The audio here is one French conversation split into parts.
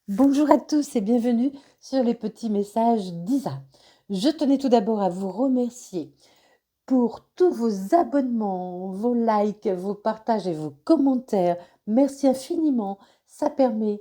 Bonjour à tous et bienvenue sur les petits messages d'Isa. Je tenais tout d'abord à vous remercier pour tous vos abonnements, vos likes, vos partages et vos commentaires. Merci infiniment. Ça permet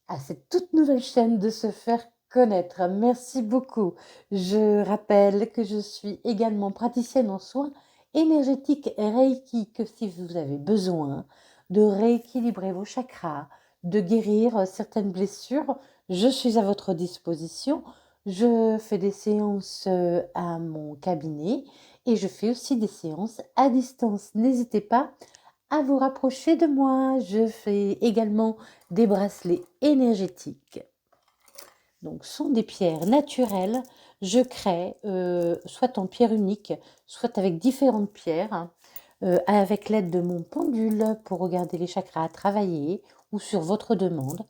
à cette toute nouvelle chaîne de se faire connaître. Merci beaucoup. Je rappelle que je suis également praticienne en soins énergétiques Reiki, que si vous avez besoin de rééquilibrer vos chakras, de guérir certaines blessures, je suis à votre disposition. Je fais des séances à mon cabinet et je fais aussi des séances à distance. N'hésitez pas à vous rapprocher de moi. Je fais également des bracelets énergétiques. Donc, ce sont des pierres naturelles. Je crée soit en pierre unique, soit avec différentes pierres, avec l'aide de mon pendule pour regarder les chakras travailler ou sur votre demande,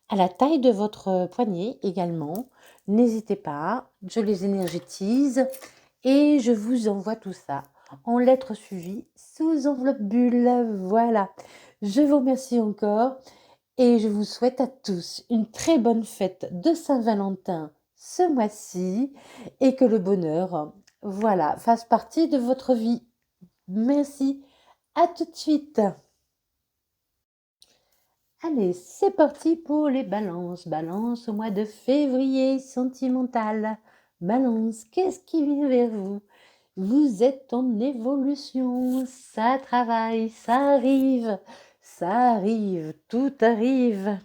à la taille de votre poignet également. N'hésitez pas, je les énergétise et je vous envoie tout ça en lettres suivies sous enveloppe bulle. Voilà. Je vous remercie encore et je vous souhaite à tous une très bonne fête de Saint-Valentin ce mois-ci et que le bonheur, voilà, fasse partie de votre vie. Merci. À tout de suite. Allez, c'est parti pour les balances. Balance au mois de février, sentimental. Balance, qu'est-ce qui vient vers vous? Vous êtes en évolution, ça travaille, ça arrive, tout arrive.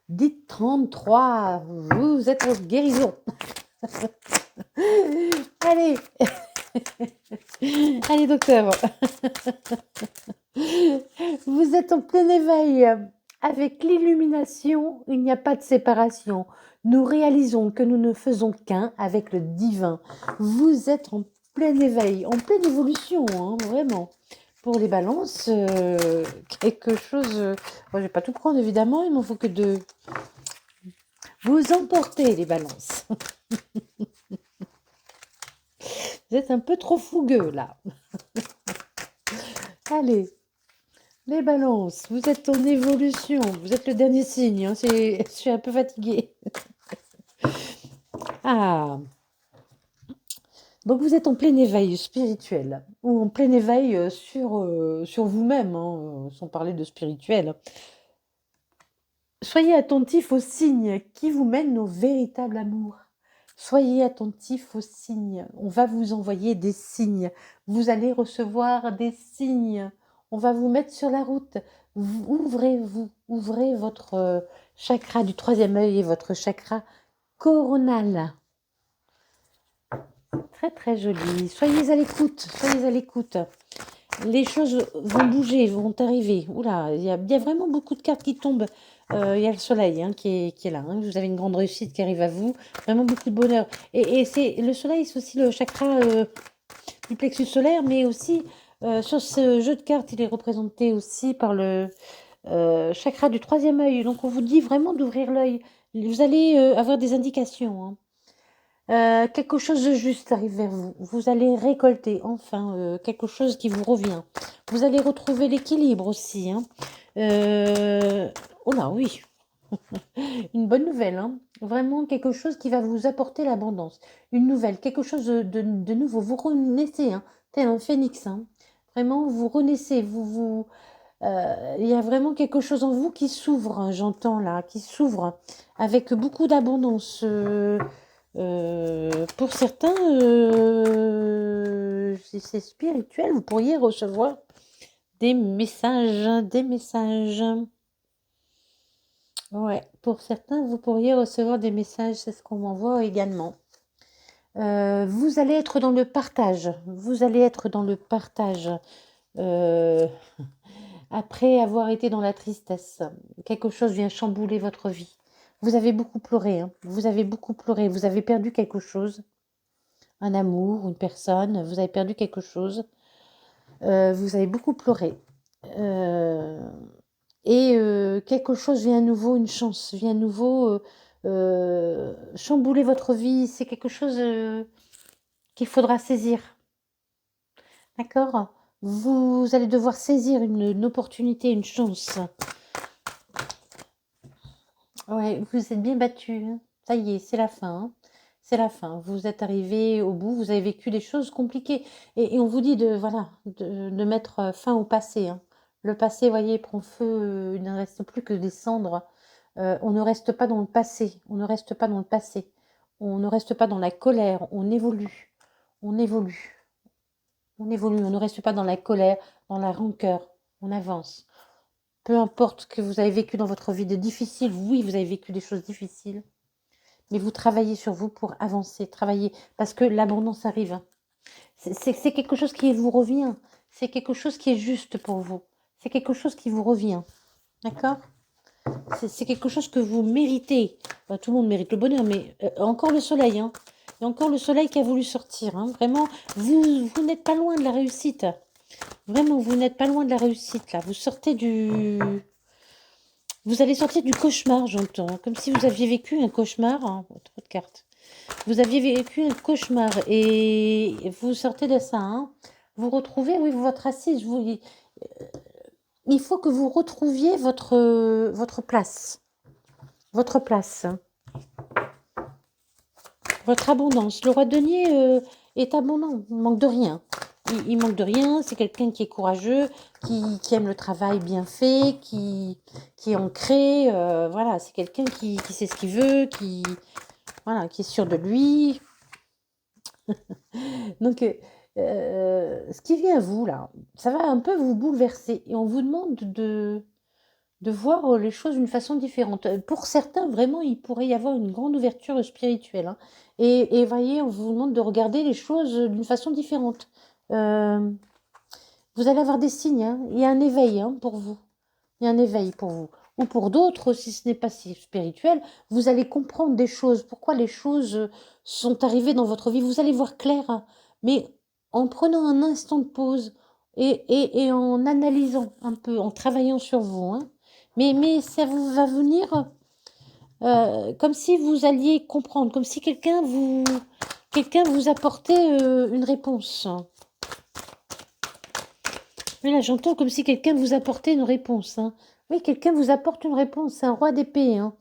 Dites 33, vous êtes en guérison. Allez, allez docteur. Vous êtes en plein éveil. Avec l'illumination, il n'y a pas de séparation. Nous réalisons que nous ne faisons qu'un avec le divin. Vous êtes en plein éveil, en pleine évolution, hein, vraiment. Pour les balances, quelque chose... Bon, je ne vais pas tout prendre, évidemment, il m'en faut que deux. Vous emportez les balances. Vous êtes un peu trop fougueux, là. Allez. Les balances, vous êtes en évolution, vous êtes le dernier signe, hein, je suis un peu fatiguée. Ah, donc vous êtes en plein éveil spirituel, ou en plein éveil sur vous-même, hein, sans parler de spirituel. Soyez attentifs aux signes qui vous mènent au véritable amour. Soyez attentifs aux signes, on va vous envoyer des signes, vous allez recevoir des signes, on va vous mettre sur la route. Ouvrez votre chakra du troisième œil et votre chakra coronal. Très très joli, soyez à l'écoute, soyez à l'écoute. Les choses vont bouger, vont arriver. Oula, il y a vraiment beaucoup de cartes qui tombent. Il y a le soleil hein, qui est là. Hein. Vous avez une grande réussite qui arrive à vous. Vraiment beaucoup de bonheur. Et c'est le soleil, c'est aussi le chakra du plexus solaire, mais aussi sur ce jeu de cartes, il est représenté aussi par le chakra du troisième œil. Donc on vous dit vraiment d'ouvrir l'œil. Vous allez avoir des indications. Hein. Quelque chose de juste arrive vers vous. Vous allez récolter enfin quelque chose qui vous revient. Vous allez retrouver l'équilibre aussi. Hein. Oh là, oui. Une bonne nouvelle. Hein. Vraiment quelque chose qui va vous apporter l'abondance. Une nouvelle, quelque chose de nouveau. Vous renaissez, hein, tel un phénix. Hein. Vraiment, vous renaissez. Il y a vraiment quelque chose en vous qui s'ouvre, hein, j'entends là, qui s'ouvre avec beaucoup d'abondance. Pour certains, si c'est spirituel, vous pourriez recevoir des messages, des messages. Ouais, pour certains, vous pourriez recevoir des messages, c'est ce qu'on m'envoie également. Vous allez être dans le partage. Vous allez être dans le partage. Après avoir été dans la tristesse, quelque chose vient chambouler votre vie. Vous avez beaucoup pleuré, hein. Vous avez beaucoup pleuré. Vous avez perdu quelque chose. Un amour, une personne. Vous avez perdu quelque chose. Vous avez beaucoup pleuré. Quelque chose vient à nouveau, une chance vient à nouveau chambouler votre vie. C'est quelque chose qu'il faudra saisir. D'accord? Vous allez devoir saisir une opportunité, une chance. Ouais, vous êtes bien battu, hein. Ça y est, c'est la fin, hein. C'est la fin. Vous êtes arrivé au bout, vous avez vécu des choses compliquées et on vous dit de voilà, de mettre, fin au passé, hein. Le passé, voyez, prend feu, il ne reste plus que des cendres. On ne reste pas dans le passé, on ne reste pas dans le passé. On ne reste pas dans la colère, on évolue. On évolue, on évolue, on ne reste pas dans la colère, dans la rancœur, on avance. Peu importe ce que vous avez vécu dans votre vie de difficile, oui, vous avez vécu des choses difficiles, mais vous travaillez sur vous pour avancer, travailler, parce que l'abondance arrive, hein. C'est quelque chose qui vous revient, c'est quelque chose qui est juste pour vous, c'est quelque chose qui vous revient, d'accord? C'est quelque chose que vous méritez. Bah, tout le monde mérite le bonheur, mais encore le soleil, hein. Il y a encore le soleil qui a voulu sortir, hein. Vraiment, vous n'êtes pas loin de la réussite. Vraiment, vous n'êtes pas loin de la réussite, là. Vous sortez du... Vous allez sortir du cauchemar, j'entends. Comme si vous aviez vécu un cauchemar. Hein. Oh, trop de cartes. Vous aviez vécu un cauchemar et vous sortez de ça. Hein. Vous retrouvez, oui, votre assise. Il faut que vous retrouviez votre place. Votre place. Votre abondance. Le roi de denier est abondant. Il manque de rien. Il manque de rien. C'est quelqu'un qui est courageux, qui aime le travail bien fait, qui est ancré. Voilà, c'est quelqu'un qui sait ce qu'il veut, voilà, qui est sûr de lui. Donc, ce qui vient à vous, là, ça va un peu vous bouleverser. Et on vous demande de voir les choses d'une façon différente. Pour certains, vraiment, il pourrait y avoir une grande ouverture spirituelle. Hein. Et voyez, on vous demande de regarder les choses d'une façon différente. Vous allez avoir des signes. Hein. Il y a un éveil hein, pour vous. Il y a un éveil pour vous. Ou pour d'autres, si ce n'est pas si spirituel, vous allez comprendre des choses. Pourquoi les choses sont arrivées dans votre vie. Vous allez voir clair. Hein. Mais en prenant un instant de pause et en analysant un peu, en travaillant sur vous. Hein. Mais ça vous va venir comme si vous alliez comprendre, comme si quelqu'un vous apportait une réponse. Oui, là, j'entends comme si quelqu'un vous apportait une réponse. Hein. Oui, quelqu'un vous apporte une réponse. C'est un roi d'épée. Hein.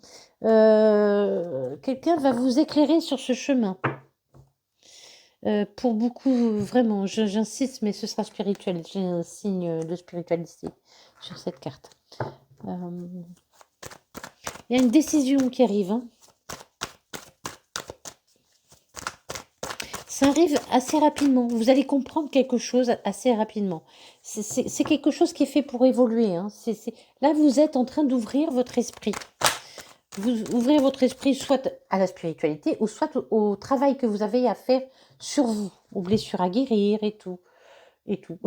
Quelqu'un va vous éclairer sur ce chemin. Pour beaucoup, vraiment, j'insiste, mais ce sera spirituel. J'ai un signe de spiritualité sur cette carte. Il y a une décision qui arrive. Hein. Ça arrive assez rapidement. Vous allez comprendre quelque chose assez rapidement. C'est quelque chose qui est fait pour évoluer. Hein. Là, vous êtes en train d'ouvrir votre esprit. Vous ouvrez votre esprit soit à la spiritualité ou soit au travail que vous avez à faire sur vous, aux blessures à guérir et tout. Et tout.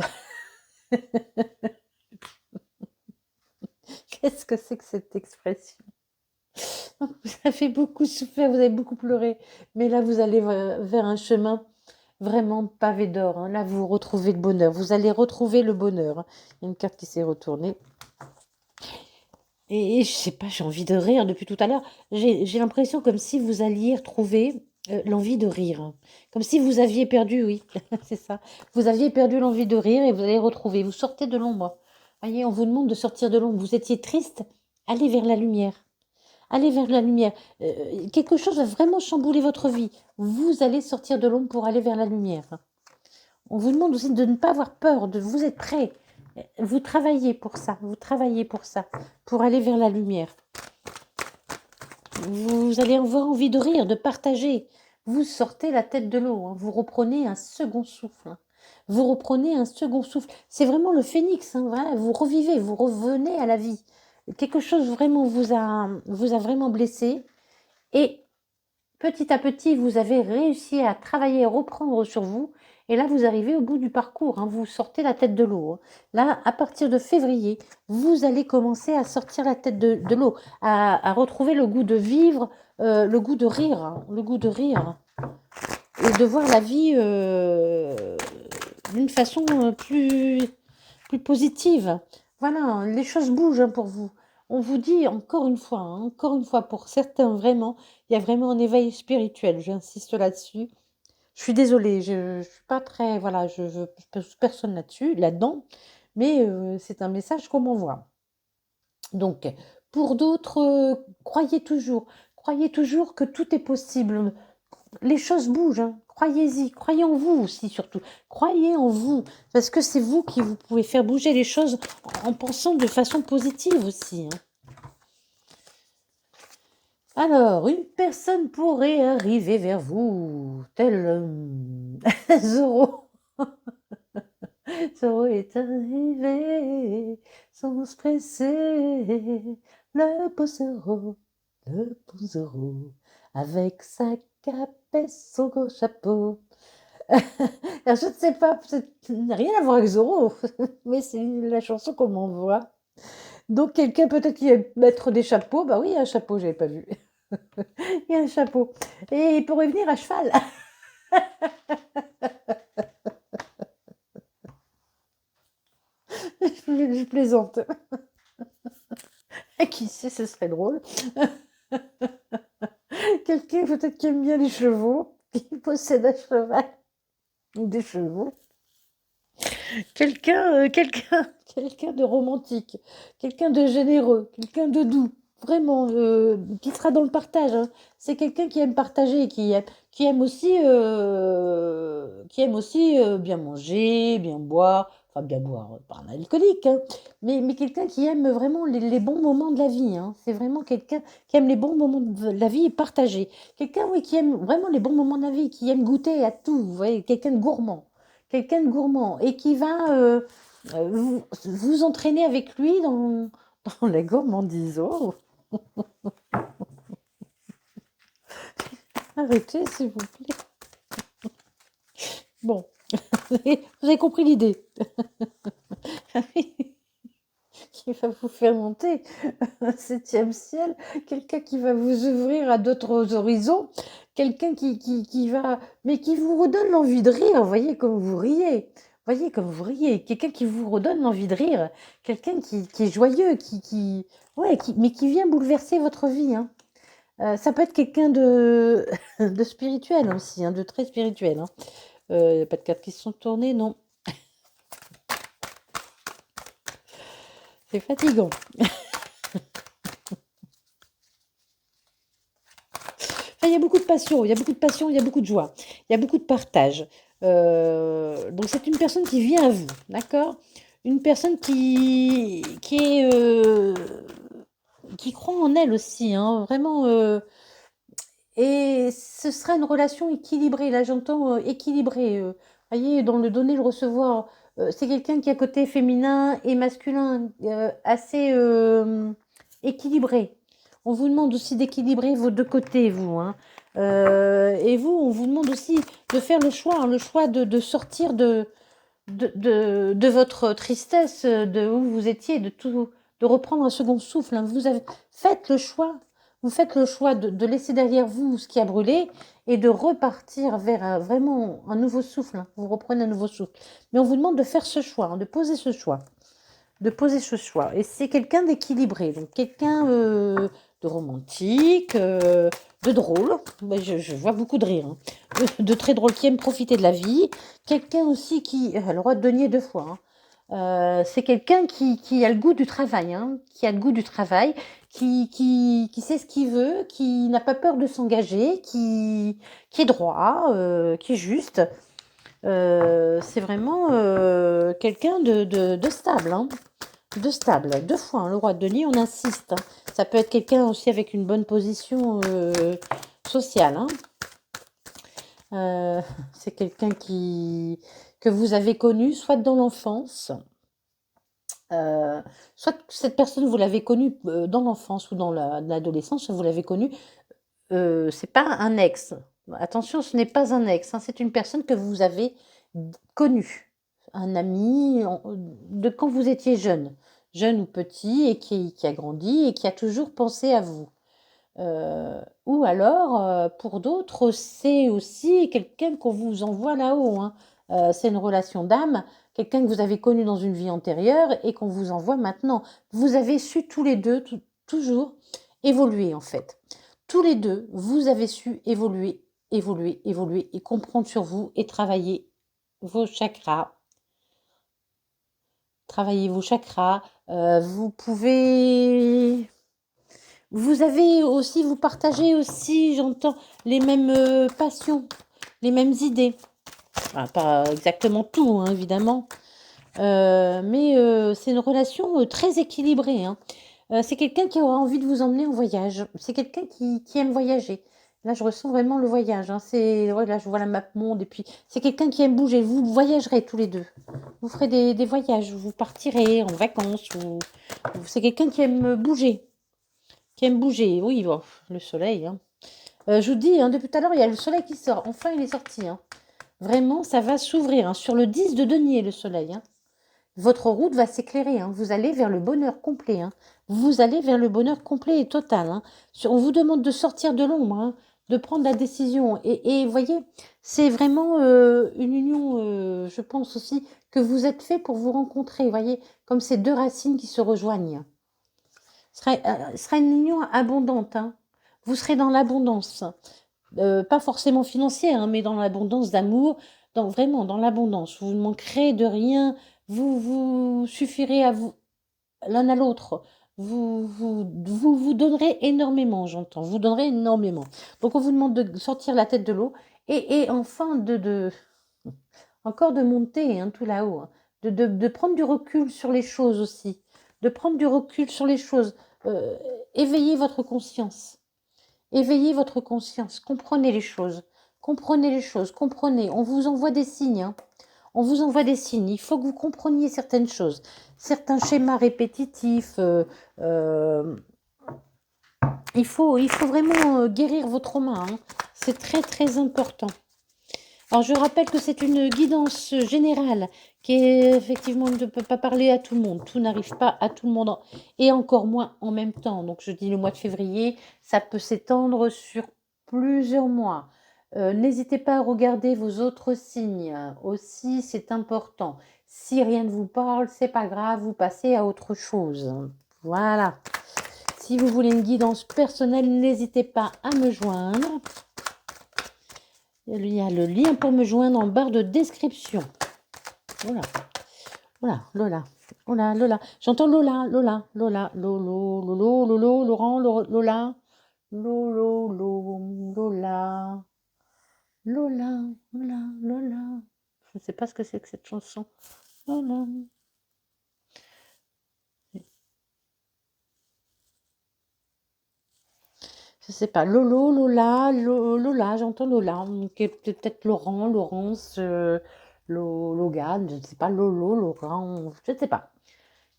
Qu'est-ce que c'est que cette expression? Vous avez beaucoup souffert, vous avez beaucoup pleuré, mais là vous allez vers un chemin vraiment pavé d'or. Hein. Là vous retrouvez le bonheur, vous allez retrouver le bonheur. Hein. Il y a une carte qui s'est retournée. Et je sais pas, j'ai envie de rire depuis tout à l'heure. J'ai l'impression comme si vous alliez retrouver l'envie de rire. Hein. Comme si vous aviez perdu, oui, c'est ça. Vous aviez perdu l'envie de rire et vous allez retrouver. Vous sortez de l'ombre. Voyez, on vous demande de sortir de l'ombre. Vous étiez triste, allez vers la lumière. Allez vers la lumière. Quelque chose va vraiment chambouler votre vie. Vous allez sortir de l'ombre pour aller vers la lumière. On vous demande aussi de ne pas avoir peur, de vous êtes prêt. Vous travaillez pour ça, pour aller vers la lumière. Vous allez avoir envie de rire, de partager. Vous sortez la tête de l'eau, hein. Vous reprenez un second souffle. Hein. Vous reprenez un second souffle. C'est vraiment le phénix, hein, voilà. Vous revivez, vous revenez à la vie. Quelque chose vraiment vous a vraiment blessé. Et petit à petit, vous avez réussi à travailler, à reprendre sur vous. Et là, vous arrivez au bout du parcours. Hein, vous sortez la tête de l'eau. Hein. Là, à partir de février, vous allez commencer à sortir la tête de l'eau, à retrouver le goût de vivre, le goût de rire, hein, le goût de rire. Et de voir la vie d'une façon plus positive. Voilà, les choses bougent hein, pour vous. On vous dit encore une fois, pour certains vraiment, il y a vraiment un éveil spirituel. J'insiste là-dessus. Je suis désolée, je suis pas très, voilà, je personne là-dedans, mais c'est un message qu'on m'envoie. Donc, Pour d'autres, croyez toujours que tout est possible. Les choses bougent, hein. Croyez-y, croyez en vous aussi surtout. Croyez en vous, parce que c'est vous qui vous pouvez faire bouger les choses en pensant de façon positive aussi, hein. Alors, une personne pourrait arriver vers vous, tel Zoro. Zoro est arrivé sans se presser. Le beau Zoro, le beau Zoro, avec sa cape et son gros chapeau. Alors, je ne sais pas, ça n'a rien à voir avec Zoro, mais c'est la chanson qu'on m'envoie. Donc, quelqu'un peut-être qui va mettre des chapeaux. Bah oui, il y a un chapeau, j'avais pas vu. Il y a un chapeau. Et il pourrait venir à cheval. Je plaisante. Qui sait, ce serait drôle. Quelqu'un peut-être qui aime bien les chevaux, qui possède un cheval ou des chevaux. Quelqu'un de romantique, quelqu'un de généreux, quelqu'un de doux, vraiment, qui sera dans le partage, hein. C'est quelqu'un qui aime partager, qui aime aussi bien manger, bien boire, enfin bien boire, pas un alcoolique, hein, mais quelqu'un qui aime vraiment les bons moments de la vie, hein. C'est vraiment quelqu'un qui aime les bons moments de la vie et partager. Quelqu'un, oui, qui aime vraiment les bons moments de la vie, qui aime goûter à tout, vous voyez, quelqu'un de gourmand. Quelqu'un de gourmand et qui va vous entraîner avec lui dans la gourmandise. Oh, arrêtez, s'il vous plaît. Bon, vous avez compris l'idée. Qui va vous faire monter un septième ciel, quelqu'un qui va vous ouvrir à d'autres horizons, quelqu'un qui va, mais qui vous redonne l'envie de rire, voyez comme vous riez, voyez comme vous riez, quelqu'un qui vous redonne l'envie de rire, quelqu'un qui est joyeux, ouais, mais qui vient bouleverser votre vie, hein. Ça peut être quelqu'un de, de spirituel aussi, hein, de très spirituel, hein. Y a pas de cartes qui se sont tournées, non. C'est fatigant. Enfin, il y a beaucoup de passion, il y a beaucoup de passion, il y a beaucoup de joie, il y a beaucoup de partage. Donc c'est une personne qui vient à vous, d'accord? Une personne qui croit en elle aussi, hein, vraiment. Et ce sera une relation équilibrée. Là, j'entends équilibrée. Voyez, dans le donner, le recevoir. C'est quelqu'un qui a côté féminin et masculin assez équilibré. On vous demande aussi d'équilibrer vos deux côtés, vous, hein. Et vous, on vous demande aussi de faire le choix de sortir de votre tristesse, de où vous étiez, de reprendre un second souffle, hein. Faites le choix. Vous faites le choix de laisser derrière vous ce qui a brûlé et de repartir vers vraiment un nouveau souffle, hein. Vous reprenez un nouveau souffle. Mais on vous demande de faire ce choix, hein, de poser ce choix. De poser ce choix. Et c'est quelqu'un d'équilibré, donc quelqu'un de romantique, de drôle. Je vois beaucoup de rire, hein. De très drôle, qui aime profiter de la vie. Quelqu'un aussi qui a le droit de denier deux fois, hein. C'est quelqu'un qui a le goût du travail, hein, qui a le goût du travail, qui sait ce qu'il veut, qui n'a pas peur de s'engager, qui est droit, qui est juste. C'est vraiment quelqu'un de stable, hein, de stable. Deux fois, hein, le roi de denier, on insiste, hein. Ça peut être quelqu'un aussi avec une bonne position sociale, hein. C'est quelqu'un que vous avez connu soit dans l'enfance, soit que cette personne, vous l'avez connue dans l'enfance ou dans l'adolescence, vous l'avez connue. C'est pas un ex. Attention, ce n'est pas un ex, hein, c'est une personne que vous avez connue. Un ami de quand vous étiez jeune ou petit, et qui a grandi et qui a toujours pensé à vous. Ou alors, pour d'autres, c'est aussi quelqu'un qu'on vous envoie là-haut, hein. C'est une relation d'âme, quelqu'un que vous avez connu dans une vie antérieure et qu'on vous envoie maintenant. Vous avez su tous les deux, toujours, évoluer en fait. Tous les deux, vous avez su évoluer et comprendre sur vous et travailler vos chakras. Travailler vos chakras. Vous pouvez Vous avez aussi, vous partagez aussi, j'entends, les mêmes passions, les mêmes idées. Ah, pas exactement tout, hein, évidemment. Mais c'est une relation très équilibrée, hein. C'est quelqu'un qui aura envie de vous emmener en voyage. C'est quelqu'un qui aime voyager. Là, je ressens vraiment le voyage, hein. Ouais, là, je vois la map monde. Et puis, c'est quelqu'un qui aime bouger. Vous voyagerez tous les deux. Vous ferez des voyages. Vous partirez en vacances. C'est quelqu'un qui aime bouger. Qui aime bouger. Oui, bon, le soleil, hein. Je vous dis, hein, depuis tout à l'heure, il y a le soleil qui sort. Enfin, il est sorti, hein. Vraiment, ça va s'ouvrir, hein. Sur le 10 de denier, le soleil, hein. Votre route va s'éclairer, hein. Vous allez vers le bonheur complet, hein. Vous allez vers le bonheur complet et total, hein. On vous demande de sortir de l'ombre, hein, de prendre la décision. Et voyez, c'est vraiment une union, je pense aussi, que vous êtes fait pour vous rencontrer. Voyez, comme ces deux racines qui se rejoignent. Ce sera une union abondante, hein. Vous serez dans l'abondance. Pas forcément financière, hein, mais dans l'abondance d'amour, vraiment dans l'abondance. Vous ne manquerez de rien, vous suffirez à vous l'un à l'autre. Vous donnerez énormément, j'entends. Vous donnerez énormément. Donc on vous demande de sortir la tête de l'eau et enfin encore de monter, hein, tout là-haut, hein. De prendre du recul sur les choses aussi. De prendre du recul sur les choses. Euh, Éveillez votre conscience. Éveillez votre conscience, comprenez les choses, comprenez les choses, comprenez. On vous envoie des signes, hein. On vous envoie des signes. Il faut que vous compreniez certaines choses, certains schémas répétitifs. Il faut vraiment guérir vos traumas, hein. C'est très très important. Alors je rappelle que c'est une guidance générale qui est, effectivement ne peut pas parler à tout le monde. Tout n'arrive pas à tout le monde et encore moins en même temps. Donc je dis le mois de février, ça peut s'étendre sur plusieurs mois. N'hésitez pas à regarder vos autres signes aussi, c'est important. Si rien ne vous parle, c'est pas grave, vous passez à autre chose. Voilà. Si vous voulez une guidance personnelle, n'hésitez pas à me joindre. Il y a le lien pour me joindre en barre de description. Voilà. Voilà, Lola. Lola, Lola. J'entends Lola, Lola, Lola, Lolo, Lolo, Lolo, Laurent, Lola. Lolo, Lola. Lola, Lola, Lola. Je ne sais pas ce que c'est que cette chanson. Lola. Je sais pas. Lolo, Lola, Lola, j'entends Lola. Peut-être Laurent, Laurence, Logan, je ne sais pas. Lolo, Laurent, je ne sais pas.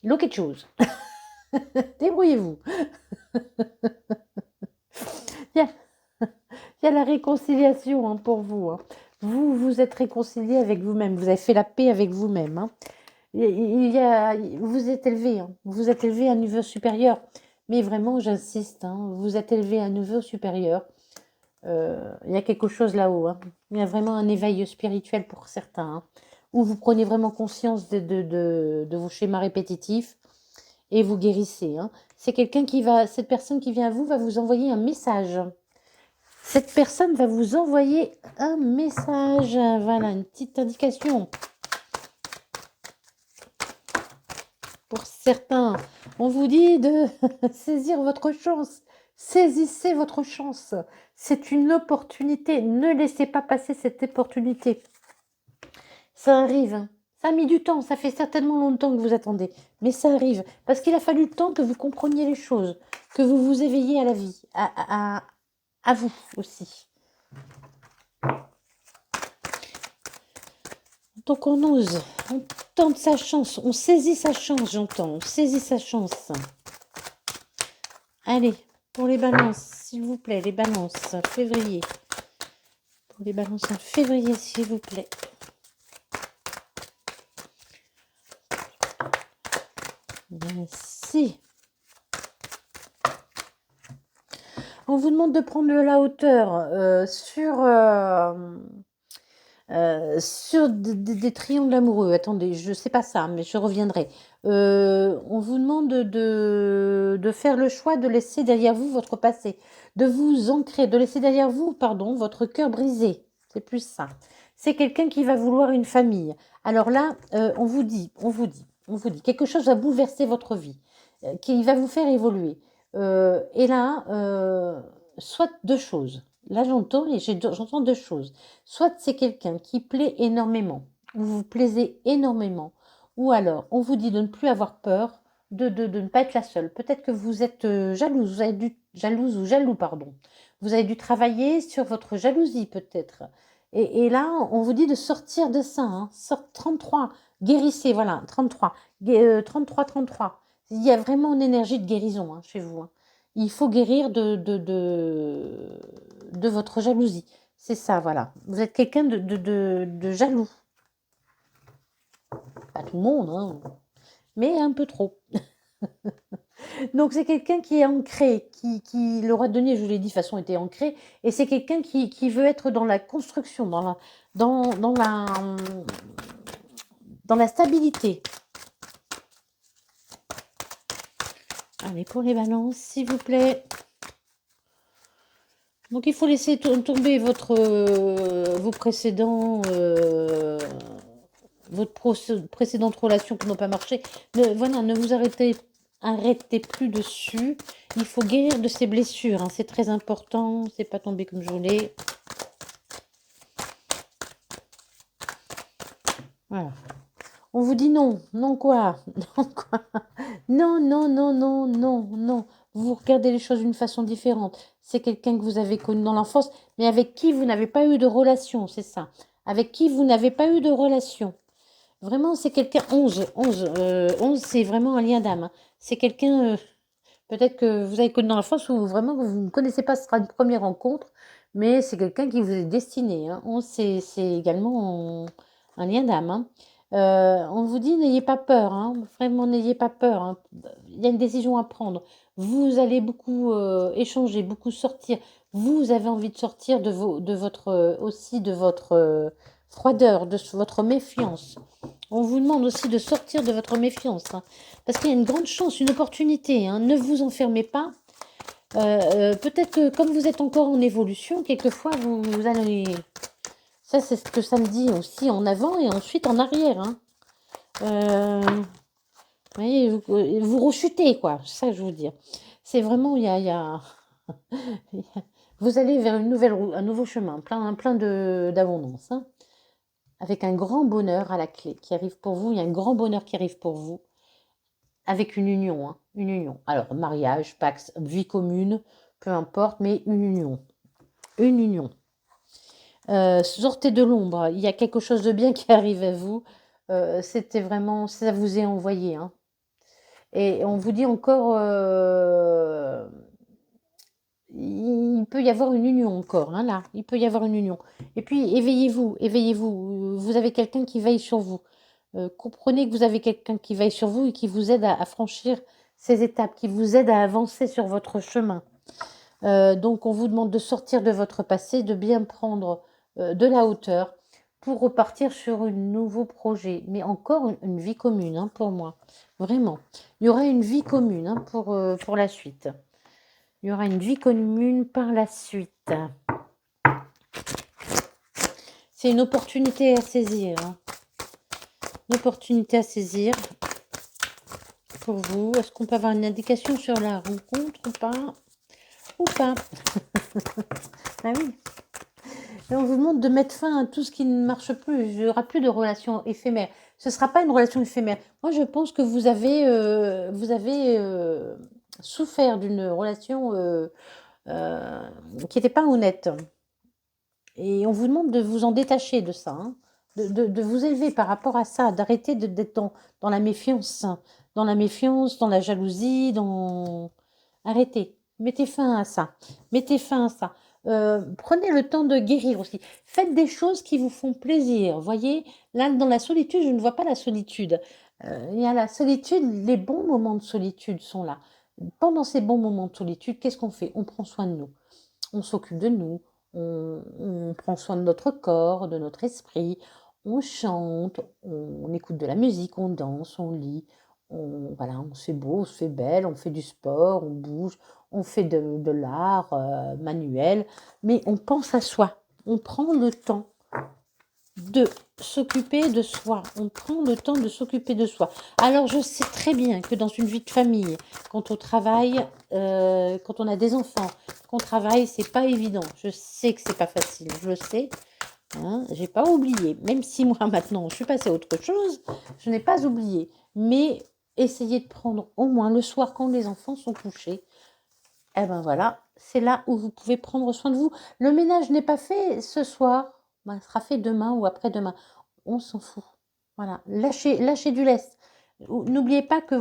Lo quelque chose. Débrouillez-vous. Il y a, il y a la réconciliation, hein, pour vous, hein. Vous vous êtes réconcilié avec vous-même. Vous avez fait la paix avec vous-même, hein. Vous êtes élevé, hein. Vous êtes élevé à un niveau supérieur. Mais vraiment, j'insiste, hein, vous êtes élevé à un niveau supérieur. Il y a quelque chose là-haut, hein. Il y a vraiment un éveil spirituel pour certains, hein, où vous prenez vraiment conscience de vos schémas répétitifs et vous guérissez, hein. Cette personne qui vient à vous va vous envoyer un message. Cette personne va vous envoyer un message. Voilà, une petite indication. Pour certains, on vous dit de saisir votre chance. Saisissez votre chance. C'est une opportunité. Ne laissez pas passer cette opportunité. Ça arrive, hein. Ça a mis du temps. Ça fait certainement longtemps que vous attendez. Mais ça arrive. Parce qu'il a fallu le temps que vous compreniez les choses. Que vous vous éveillez à la vie. À vous aussi. Donc on ose, on tente sa chance, on saisit sa chance, j'entends, on saisit sa chance. Allez, pour les balances, s'il vous plaît, les balances, février. Pour les balances en février, s'il vous plaît. Merci. On vous demande de prendre de la hauteur sur des triangles amoureux. Attendez, je ne sais pas ça, mais je reviendrai. On vous demande de faire le choix de laisser derrière vous votre passé, de vous ancrer, de laisser derrière vous, pardon, votre cœur brisé. C'est plus ça. C'est quelqu'un qui va vouloir une famille. Alors là, on vous dit, quelque chose va bouleverser votre vie, qui va vous faire évoluer. Et là, soit deux choses. Là, j'entends et j'entends deux choses. Soit c'est quelqu'un qui plaît énormément, ou vous plaisez énormément, ou alors on vous dit de ne plus avoir peur, de ne pas être la seule. Peut-être que vous êtes jalouse, jalouse ou jaloux, pardon. Vous avez dû travailler sur votre jalousie, peut-être. Et là, on vous dit de sortir de ça. Hein. 33, guérissez, voilà, 33. 33, 33. Il y a vraiment une énergie de guérison hein, chez vous. Hein. Il faut guérir de votre jalousie. C'est ça, voilà. Vous êtes quelqu'un de jaloux. Pas tout le monde, hein, mais un peu trop. Donc c'est quelqu'un qui est ancré, qui le roi de denier, je vous l'ai dit, de toute façon, était ancré. Et c'est quelqu'un qui veut être dans la construction, dans la stabilité. Allez, pour les balances, s'il vous plaît. Donc il faut laisser tomber vos précédents, votre précédente relation qui n'ont pas marché. Voilà, ne vous arrêtez plus dessus. Il faut guérir de ces blessures. Hein, c'est très important. C'est pas tombé comme je voulais. Voilà. On vous dit non. Non quoi? Non quoi? Non, non, non, non, non, non. Vous regardez les choses d'une façon différente. C'est quelqu'un que vous avez connu dans l'enfance, mais avec qui vous n'avez pas eu de relation, c'est ça. Avec qui vous n'avez pas eu de relation. Vraiment, c'est quelqu'un... 11, c'est vraiment un lien d'âme. Hein. C'est quelqu'un, peut-être que vous avez connu dans l'enfance ou vraiment que vous ne connaissez pas, ce sera une première rencontre, mais c'est quelqu'un qui vous est destiné. Hein. 11, c'est également un lien d'âme. Hein. On vous dit, n'ayez pas peur, hein. Vraiment, n'ayez pas peur. Hein. Il y a une décision à prendre. Vous allez beaucoup échanger, beaucoup sortir. Vous avez envie de sortir de votre froideur, de votre méfiance. On vous demande aussi de sortir de votre méfiance. Hein, parce qu'il y a une grande chance, une opportunité. Hein. Ne vous enfermez pas. Peut-être que comme vous êtes encore en évolution, quelquefois, vous allez... Ça, c'est ce que ça me dit aussi en avant et ensuite en arrière. Hein. Vous voyez, vous rechutez, quoi. C'est ça que je veux dire. C'est vraiment, vous allez vers un nouveau chemin, plein d'abondance. Hein, avec un grand bonheur à la clé qui arrive pour vous. Il y a un grand bonheur qui arrive pour vous. Avec une union. Hein, une union. Alors, mariage, pax, vie commune, peu importe, mais une union. Une union. Sortez de l'ombre, il y a quelque chose de bien qui arrive à vous. C'était vraiment, ça vous est envoyé. Hein. Et on vous dit encore, il peut y avoir une union encore, hein, là. Il peut y avoir une union. Et puis, éveillez-vous, éveillez-vous. Vous avez quelqu'un qui veille sur vous. Comprenez que vous avez quelqu'un qui veille sur vous et qui vous aide à franchir ces étapes, qui vous aide à avancer sur votre chemin. Donc, on vous demande de sortir de votre passé, de bien prendre de la hauteur pour repartir sur un nouveau projet. Mais encore une vie commune hein, pour moi. Vraiment. Il y aura une vie commune hein, pour la suite. Il y aura une vie commune par la suite. C'est une opportunité à saisir. Hein. Une opportunité à saisir pour vous. Est-ce qu'on peut avoir une indication sur la rencontre ou pas? Ou pas? Ah oui. Et on vous demande de mettre fin à tout ce qui ne marche plus. Il n'y aura plus de relations éphémères. Ce ne sera pas une relation éphémère. Moi, je pense que vous avez souffert d'une relation qui n'était pas honnête. Et on vous demande de vous en détacher de ça. Hein. De vous élever par rapport à ça. D'arrêter d'être dans la méfiance. Dans la méfiance, dans la jalousie. Arrêtez. Mettez fin à ça. Mettez fin à ça. Prenez le temps de guérir aussi. Faites des choses qui vous font plaisir. Voyez, là, dans la solitude, je ne vois pas la solitude. Il y a la solitude, les bons moments de solitude sont là. Pendant ces bons moments de solitude, qu'est-ce qu'on fait? On prend soin de nous. On s'occupe de nous. On prend soin de notre corps, de notre esprit. On chante, on écoute de la musique, on danse, on lit. Voilà, on se fait beau, on se fait belle, on fait du sport, on bouge, on fait de l'art manuel, mais on pense à soi. On prend le temps de s'occuper de soi. On prend le temps de s'occuper de soi. Alors, je sais très bien que dans une vie de famille, quand on travaille, quand on a des enfants, qu'on travaille, c'est pas évident. Je sais que c'est pas facile, je le sais. Hein, j'ai pas oublié. Même si moi, maintenant, je suis passée à autre chose, je n'ai pas oublié. Mais essayez de prendre au moins le soir quand les enfants sont couchés. Eh ben voilà, c'est là où vous pouvez prendre soin de vous. Le ménage n'est pas fait ce soir, ben, il sera fait demain ou après-demain. On s'en fout. Voilà, lâchez du lest. N'oubliez pas que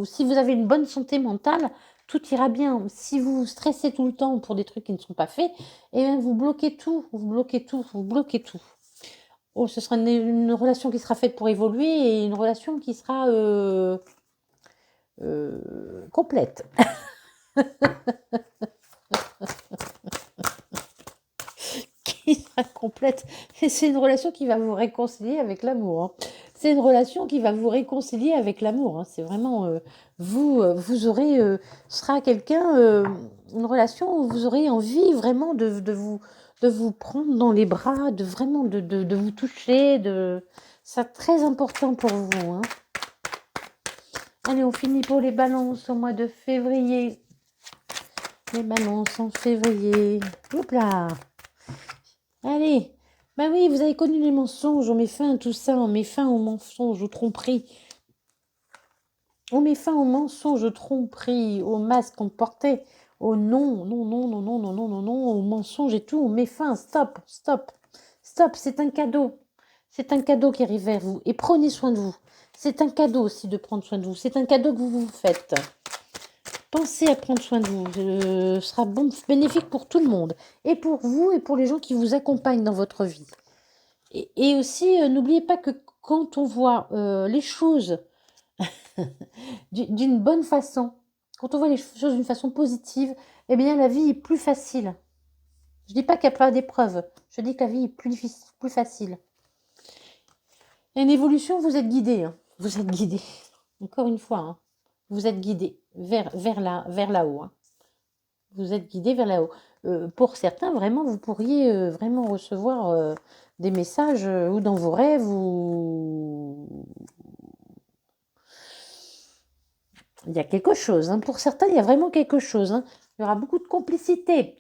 si vous avez une bonne santé mentale, tout ira bien. Si vous stressez tout le temps pour des trucs qui ne sont pas faits, eh bien vous bloquez tout, vous bloquez tout, vous bloquez tout. Oh, ce sera une relation qui sera faite pour évoluer et une relation qui sera complète. Qui sera complète. Et c'est une relation qui va vous réconcilier avec l'amour. Hein. C'est une relation qui va vous réconcilier avec l'amour. Hein. C'est vraiment vous aurez sera quelqu'un une relation où vous aurez envie vraiment de vous prendre dans les bras, de vraiment de vous toucher, c'est très important pour vous. Hein. Allez, on finit pour les balances au mois de février. Les balances en février. Hop là. Allez, bah oui, vous avez connu les mensonges, on met fin à tout ça, on met fin aux mensonges, aux tromperies. On met fin aux mensonges, aux tromperies, aux masques qu'on portait, aux aux mensonges et tout, on met fin, stop, c'est un cadeau. C'est un cadeau qui arrive vers vous et prenez soin de vous. C'est un cadeau aussi de prendre soin de vous, c'est un cadeau que vous vous faites. Pensez à prendre soin de vous, ce sera bénéfique pour tout le monde, et pour vous et pour les gens qui vous accompagnent dans votre vie. Et aussi, n'oubliez pas que quand on voit les choses d'une bonne façon, quand on voit les choses d'une façon positive, eh bien la vie est plus facile. Je ne dis pas qu'il n'y a pas d'épreuves, je dis que la vie est plus difficile, plus facile. Il y a une évolution, vous êtes guidé, hein. Vous êtes guidé. Encore une fois, hein. Vous êtes guidé vers là-haut. Hein. Vous êtes guidé vers là-haut. Pour certains, vraiment, vous pourriez vraiment recevoir des messages ou dans vos rêves ou... Il y a quelque chose. Hein. Pour certains, il y a vraiment quelque chose. Hein. Il y aura beaucoup de complicité.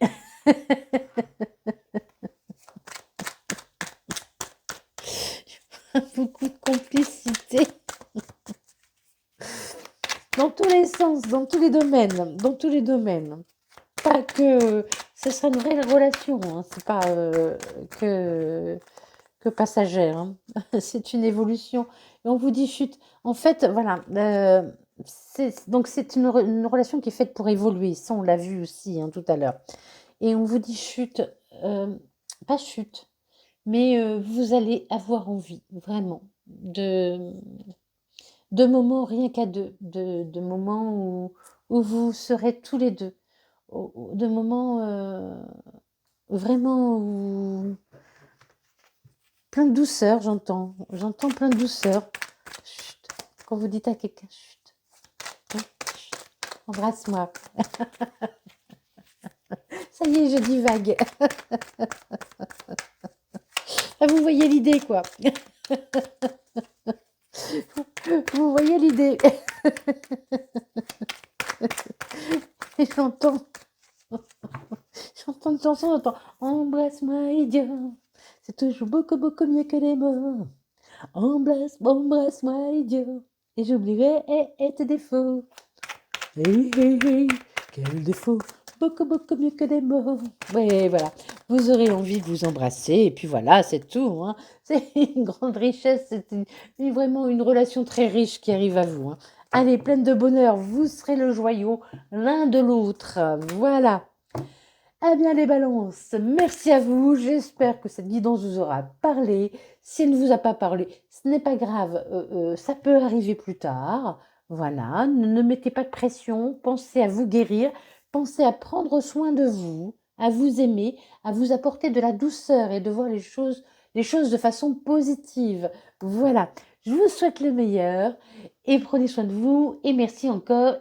Beaucoup de complicité. Dans tous les sens, dans tous les domaines. Dans tous les domaines. Pas que ce sera une vraie relation. Hein. C'est pas que passagère. Hein. C'est une évolution. Et on vous dit chut. En fait, voilà. Donc c'est une relation qui est faite pour évoluer. Ça, on l'a vu aussi tout à l'heure. Et on vous dit chut. Pas chut. Mais vous allez avoir envie, vraiment, de moments rien qu'à deux. De moments où vous serez tous les deux. De moments vraiment où... Plein de douceur, j'entends. J'entends plein de douceur. Chut. Quand vous dites à quelqu'un, chut. Hein, chut. Embrasse-moi. Ça y est, je divague. Ah, vous voyez l'idée, quoi. Vous voyez l'idée. Et j'entends une chanson, j'entends embrasse-moi, idiot. C'est toujours beaucoup, beaucoup mieux que les mots. Embrasse-moi, idiot. Et j'oublierai tes défauts. Hey, hey, hey, quel défaut. Beaucoup, beaucoup mieux que des mots. Oui, voilà. Vous aurez envie de vous embrasser. Et puis voilà, c'est tout. Hein. C'est une grande richesse. C'est vraiment une relation très riche qui arrive à vous. Hein. Allez, pleine de bonheur. Vous serez le joyau l'un de l'autre. Voilà. Eh bien, les balances, merci à vous. J'espère que cette guidance vous aura parlé. Si elle ne vous a pas parlé, ce n'est pas grave. Ça peut arriver plus tard. Voilà. Ne mettez pas de pression. Pensez à vous guérir. Pensez à prendre soin de vous, à vous aimer, à vous apporter de la douceur et de voir les choses de façon positive. Voilà. Je vous souhaite le meilleur et prenez soin de vous. Et merci encore.